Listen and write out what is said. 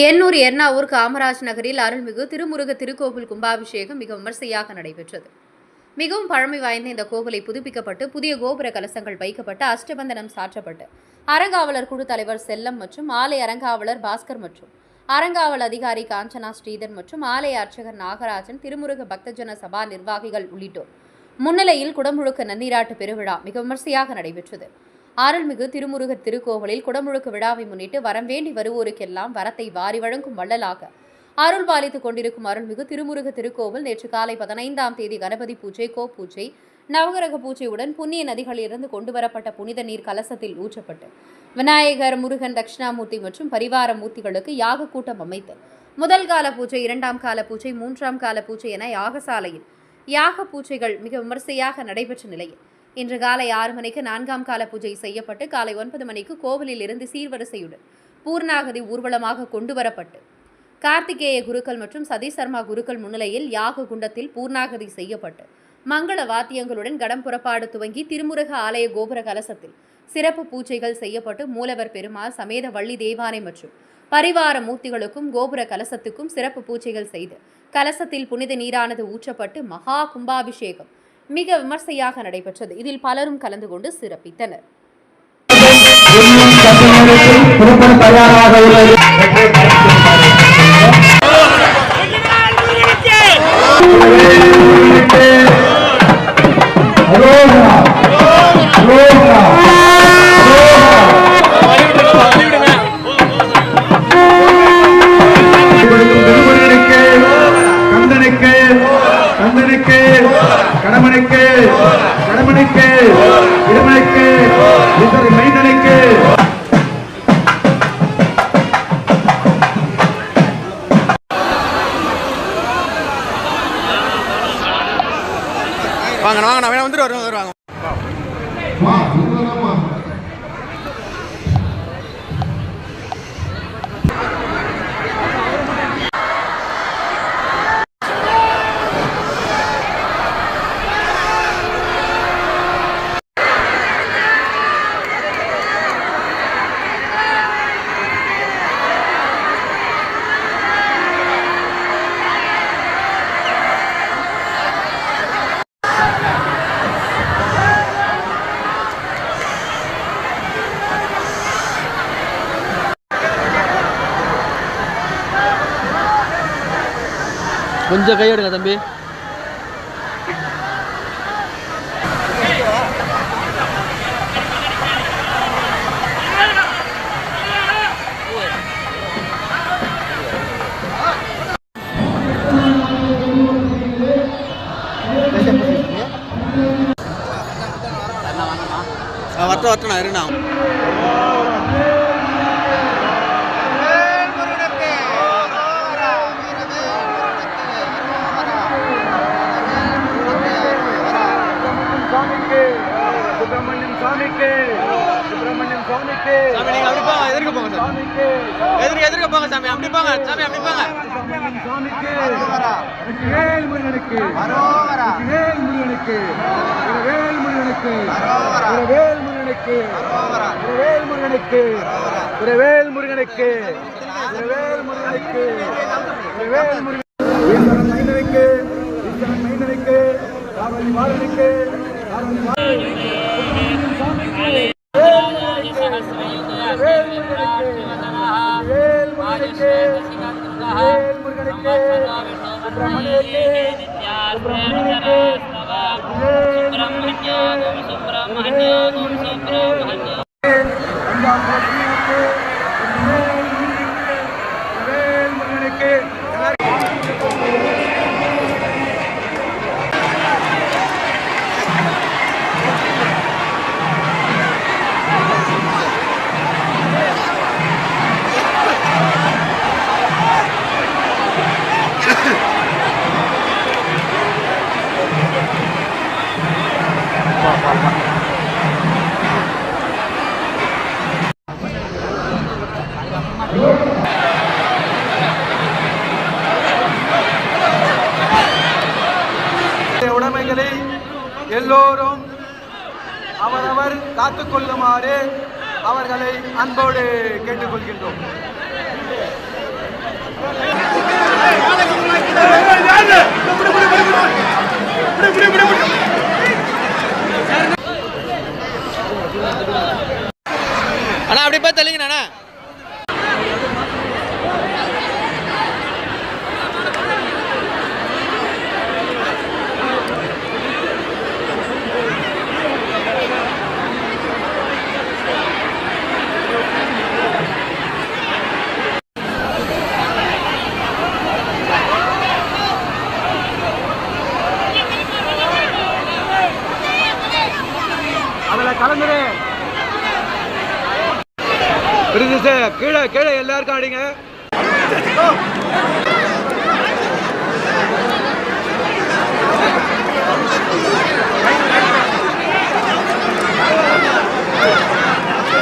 எண்ணூர் எர்ணாவூர் காமராஜ் நகரில் அருள்மிகு திருமுருக திருக்கோவில் கும்பாபிஷேகம் மிக விமர்சையாக நடைபெற்றது. மிகவும் பழமை வாய்ந்த இந்த கோவிலை புதுப்பிக்கப்பட்டு புதிய கோபுர கலசங்கள் வைக்கப்பட்டு அஷ்டபந்தனம் சாற்றப்பட்டு அறங்காவலர் குழு தலைவர் செல்லம் மற்றும் ஆலய அறங்காவலர் பாஸ்கர் மற்றும் அறங்காவல் அதிகாரி காஞ்சனா ஸ்ரீதர் மற்றும் ஆலய அர்ச்சகர் நாகராஜன், திருமுருக பக்தஜன சபா நிர்வாகிகள் உள்ளிட்டோர் முன்னிலையில் குடமுழுக்கு நன்னீராட்டு பெருவிழா மிக விமர்சையாக நடைபெற்றது. அருள்மிகு திருமுருகர் திருக்கோவிலில் குடமுழுக்கு விழாவை முன்னிட்டு வரம் வேண்டி வருவோருக்கெல்லாம் வரத்தை வாரி வழங்கும் வள்ளலாக அருள் பாலித்துக் கொண்டிருக்கும் அருள்மிகு திருமுருக திருக்கோவில் நேற்று காலை 15ஆம் தேதி கணபதி பூஜை, பூஜை, நவகிரக பூஜையுடன் புண்ணிய நதிகளிலிருந்து கொண்டுவரப்பட்ட புனித நீர் கலசத்தில் ஊற்றப்பட்டு விநாயகர், முருகன், தட்சிணாமூர்த்தி மற்றும் பரிவார மூர்த்திகளுக்கு யாக கூட்டம் அமைத்து முதல் கால பூஜை, 2ஆம் கால பூஜை, 3ஆம் கால பூஜை என யாகசாலையில் யாக பூஜைகள் மிக விமர்சையாக நடைபெற்ற நிலையில் இன்று காலை 6 மணிக்கு 4ஆம் கால பூஜை செய்யப்பட்டு காலை 9 மணிக்கு கோவிலில் இருந்து சீர்வரிசையுடன் பூர்ணாகதி ஊர்வலமாக கொண்டுவரப்பட்டு கார்த்திகேய குருக்கள் மற்றும் சதீஷ் சர்மா குருக்கள் முன்னிலையில் யாக குண்டத்தில் பூர்ணாகதி செய்யப்பட்டு மங்கள வாத்தியங்களுடன் கடம் புறப்பாடு துவங்கி திருமுருக ஆலய கோபுர கலசத்தில் சிறப்பு பூஜைகள் செய்யப்பட்டு மூலவர் பெருமாள் சமேத வள்ளி தேவானை மற்றும் பரிவார மூர்த்திகளுக்கும் கோபுர கலசத்துக்கும் சிறப்பு பூஜைகள் செய்து கலசத்தில் புனித நீரானது ஊற்றப்பட்டு மகா கும்பாபிஷேகம் மிக விமர்சையாக நடைபெற்றது. இதில் பலரும் கலந்து கொண்டு சிறப்பித்தனர். கடமனுக்கு இருமனுக்கு மைந்தனுக்கு வாங்க வாங்க நான் வந்துட்டு வருவாங்க. கொஞ்சம் கையெடுங்க தம்பி. வரட்டும் இருண்ணா. சுப்பிரமணியம் சாமிக்கு சாமி நீங்க அப்படி போங்க, எதிர்க்க போங்க சாமி. எதிர்க்க போங்க சாமி, அப்படி போங்க சாமி, அப்படி போங்க. சாமிக்கு வேல் முருகனுக்கு அரோகரா, வேல் முருகனுக்கு, வேல் முருகனுக்கு அரோகரா, வேல் முருகனுக்கு அரோகரா, வேல் முருகனுக்கு அரோகரா, வேல் முருகனுக்கு, வேல் முருகனுக்கு, வேல் முருகனுக்கு, மைந்தனுக்கு, காவலி மாறனுக்கு, உடைமைகளை எல்லோரும் அவரவர் காத்துக்கொள்ளுமாறு அவர்களை அன்போடு கேட்டுக்கொள்கின்றோம். தள்ளிங்கண்ணா. அதில் கலந்துரு. கீழே கீழே எல்லாருக்கும் அடிங்க.